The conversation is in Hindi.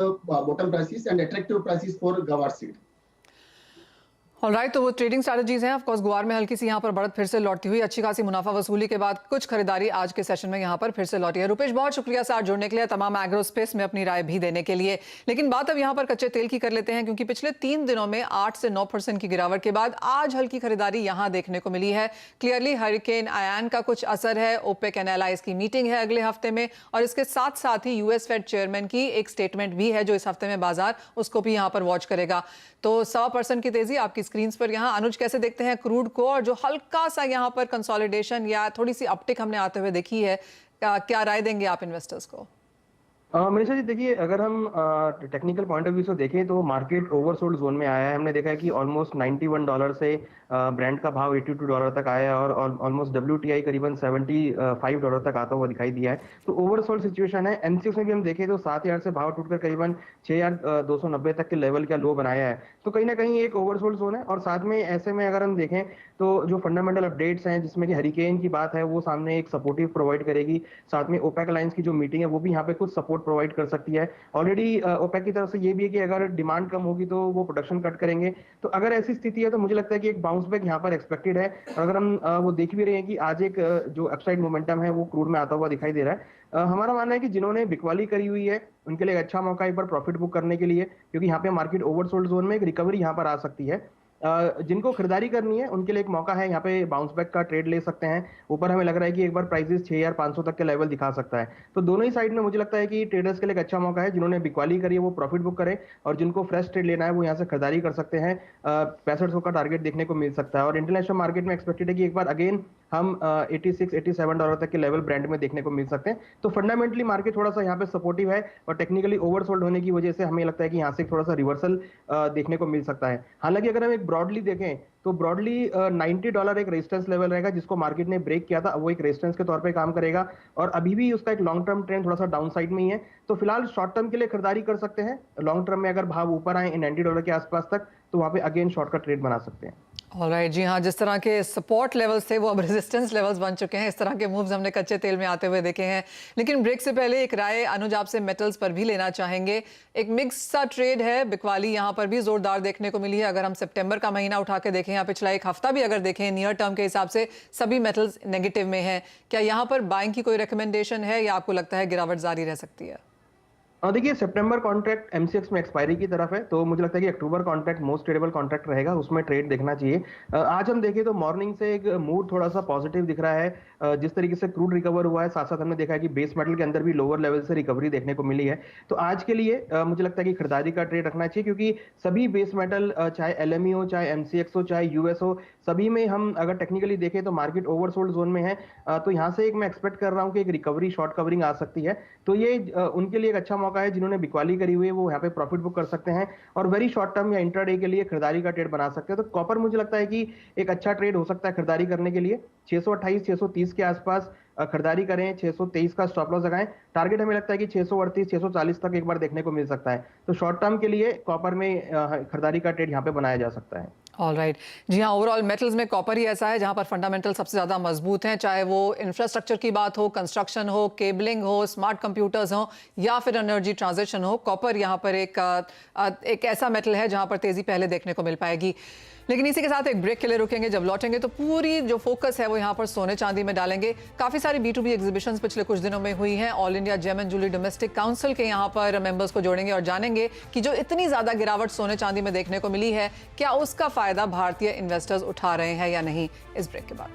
bottom prices and attractive prices for guar seed. Alright, तो वो ट्रेडिंग स्ट्रैटेजीज हैं। ऑफ कोर्स गुआर में हल्की सी यहाँ पर बढ़त फिर से लौटती हुई, अच्छी खासी मुनाफा वसूली के बाद कुछ खरीदारी आज के सेशन में यहाँ पर फिर से लौटी है। रुपेश, बहुत शुक्रिया साथ जुड़ने के लिए, तमाम एग्रो स्पेस में अपनी राय भी देने के लिए। लेकिन बात अब यहाँ पर कच्चे तेल की कर लेते हैं, क्योंकि पिछले 3 दिनों में 8 से 9% की गिरावट के बाद आज हल्की खरीदारी यहाँ देखने को मिली है। क्लियरली हरिकेन आयान का कुछ असर है, ओपेक एंड एलाइज की मीटिंग है अगले हफ्ते में, और इसके साथ साथ ही यूएस फेड चेयरमैन की एक स्टेटमेंट भी है जो इस हफ्ते में बाजार उसको भी यहाँ पर वॉच करेगा। तो 100% की तेजी आपकी स्क्रीन पर यहाँ। अनुज, कैसे देखते हैं क्रूड को, और जो हल्का सा यहाँ पर कंसोलिडेशन या थोड़ी सी अपटिक हमने आते हुए देखी है, क्या राय देंगे आप इन्वेस्टर्स को? मनीषा जी, देखिए, अगर हम टेक्निकल पॉइंट ऑफ व्यू से देखें तो मार्केट ओवरसोल्ड जोन में आया है। हमने देखा है कि ऑलमोस्ट $91 से ब्रांड का भाव $82 तक आया और ऑलमोस्ट WTI करीबन $75 तक आता हुआ दिखाई दिया है। तो ओवरसोल्ड सिचुएशन है। एमसीएक्स में भी हम देखें तो 7000 से भाव टूटकर करीबन 6290 तक के लेवल का लो बनाया है। तो कहीं ना कहीं एक ओवरसोल्ड जोन है। और साथ में ऐसे में अगर हम देखें तो जो फंडामेंटल अपडेट्स हैं, जिसमें कि हरिकेन की बात है, वो सामने एक सपोर्टिव प्रोवाइड करेगी। साथ में ओपेक अलायंस की जो मीटिंग है वो भी यहाँ पे कुछ सपोर्ट प्रोवाइड कर सकती है। ऑलरेडी ओपेक की तरफ से ये भी है कि अगर डिमांड कम होगी तो वो प्रोडक्शन कट करेंगे। तो अगर ऐसी स्थिति है तो मुझे लगता है कि एक बाउंस बैक यहाँ पर एक्सपेक्टेड है। और अगर हम वो देख भी रहे हैं कि आज एक जो अपसाइड मोमेंटम है वो क्रूड में आता हुआ दिखाई दे रहा है। हमारा मानना है कि जिन्होंने बिकवाली करी हुई है उनके लिए एक अच्छा मौका है एक बार प्रॉफिट बुक करने के लिए, क्योंकि यहाँ पे मार्केट ओवरसोल्ड जोन में एक रिकवरी यहाँ पर आ सकती है। जिनको खरीदारी करनी है उनके लिए एक मौका है, यहाँ पे बाउंस बैक का ट्रेड ले सकते हैं। ऊपर हमें लग रहा है कि एक बार प्राइसेस 6500 तक के लेवल दिखा सकता है। तो दोनों ही साइड में मुझे लगता है कि ट्रेडर्स के लिए एक अच्छा मौका है। जिन्होंने बिकवाली करी है वो प्रॉफिट बुक करें, और जिनको फ्रेश ट्रेड लेना है वो यहाँ से खरीदारी कर सकते हैं। 6500 का टारगेट देखने को मिल सकता है। और इंटरनेशनल मार्केट में एक्सपेक्टेड है कि एक बार अगेन हम $86-87 तक के लेवल ब्रांड में देखने को मिल सकते हैं। तो फंडामेंटली मार्केट थोड़ा सा यहाँ पे सपोर्टिव है, और टेक्निकली ओवरसोल्ड होने की वजह से हमें लगता है कि यहाँ से थोड़ा सा रिवर्सल देखने को मिल सकता है। हालांकि अगर हम एक ब्रॉडली देखें तो ब्रॉडली $90 एक रेजिस्टेंस लेवल रहेगा, जिसको मार्केट ने ब्रेक किया था। वो एक रेजिस्टेंस के तौर पे काम करेगा, और अभी भी उसका एक लॉन्ग टर्म ट्रेंड थोड़ा सा डाउन साइड में ही है। तो फिलहाल शॉर्ट टर्म के लिए खरीदारी कर सकते हैं। लॉन्ग टर्म में अगर भाव ऊपर आए $90 के आसपास तक तो वहां पे अगेन शॉर्ट का ट्रेड बना सकते हैं। ऑलराइट, जी हाँ, जिस तरह के सपोर्ट लेवल्स थे वो अब रेजिस्टेंस लेवल्स बन चुके हैं। इस तरह के मूव्स हमने कच्चे तेल में आते हुए देखे हैं। लेकिन ब्रेक से पहले एक राय अनुज आपसे मेटल्स पर भी लेना चाहेंगे। एक मिक्स सा ट्रेड है, बिकवाली यहाँ पर भी जोरदार देखने को मिली है। अगर हम सितंबर का महीना उठा के देखें या पिछला एक हफ्ता भी अगर देखें, नियर टर्म के हिसाब से सभी मेटल्स नेगेटिव में हैं। क्या यहाँ पर बाइंग की कोई रिकमेंडेशन है, या आपको लगता है गिरावट जारी रह सकती है? देखिए, सितंबर कॉन्ट्रैक्ट एमसीएक्स में एक्सपायरी की तरफ है, तो मुझे लगता है कि अक्टूबर कॉन्ट्रैक्ट मोस्ट ट्रेडेबल कॉन्ट्रैक्ट रहेगा, उसमें ट्रेड देखना चाहिए। आज हम देखें तो मॉर्निंग से एक मूड थोड़ा सा पॉजिटिव दिख रहा है। जिस तरीके से क्रूड रिकवर हुआ है, साथ साथ हमने देखा है कि बेस मेटल के अंदर भी लोअर लेवल से रिकवरी देखने को मिली है। तो आज के लिए मुझे लगता है कि खरीदारी का ट्रेड रखना चाहिए, क्योंकि सभी बेस मेटल, चाहे एलएमई हो, चाहे एमसीएक्स हो, चाहे यूएस हो, सभी में हम अगर टेक्निकली देखें तो मार्केट ओवरसोल्ड जोन में है। तो यहाँ से एक मैं एक्सपेक्ट कर रहा हूँ कि एक रिकवरी, शॉर्ट कवरिंग आ सकती है। तो ये उनके लिए एक अच्छा मौका है जिन्होंने बिकवाली करी हुई है, वो यहाँ पे प्रॉफिट बुक कर सकते हैं, और वेरी शॉर्ट टर्म या इंट्राडे के लिए खरीदारी का ट्रेड बना सकते हैं। तो कॉपर मुझे लगता है कि एक अच्छा ट्रेड हो सकता है खरीदारी करने के लिए। 628 630 के आसपास खरीदारी करें, 623 का स्टॉप लॉस लगाएं। टारगेट हमें लगता है कि 638 640 तक एक बार देखने को मिल सकता है। तो शॉर्ट टर्म के लिए कॉपर में खरीदारी का ट्रेड यहाँ पे बनाया जा सकता है। ऑलराइट, जी हाँ, ओवरऑल मेटल्स में कॉपर ही ऐसा है जहां पर फंडामेंटल सबसे ज़्यादा मजबूत हैं, चाहे वो इंफ्रास्ट्रक्चर की बात हो, कंस्ट्रक्शन हो, केबलिंग हो, स्मार्ट कंप्यूटर्स हो, या फिर एनर्जी ट्रांजिशन हो। कॉपर यहाँ पर एक ऐसा मेटल है जहां पर तेज़ी पहले देखने को मिल पाएगी। लेकिन इसी के साथ एक ब्रेक के लिए रुकेंगे। जब लौटेंगे तो पूरी जो फोकस है वो यहाँ पर सोने चांदी में डालेंगे। काफ़ी सारी B2B एग्जीबिशंस पिछले कुछ दिनों में हुई हैं। All India gem and jewellery domestic council के यहाँ पर मेंबर्स को जोड़ेंगे और जानेंगे कि जो इतनी ज़्यादा गिरावट सोने चांदी में देखने को मिली है, क्या उसका फ़ायदा भारतीय इन्वेस्टर्स उठा रहे हैं या नहीं। इस ब्रेक के बाद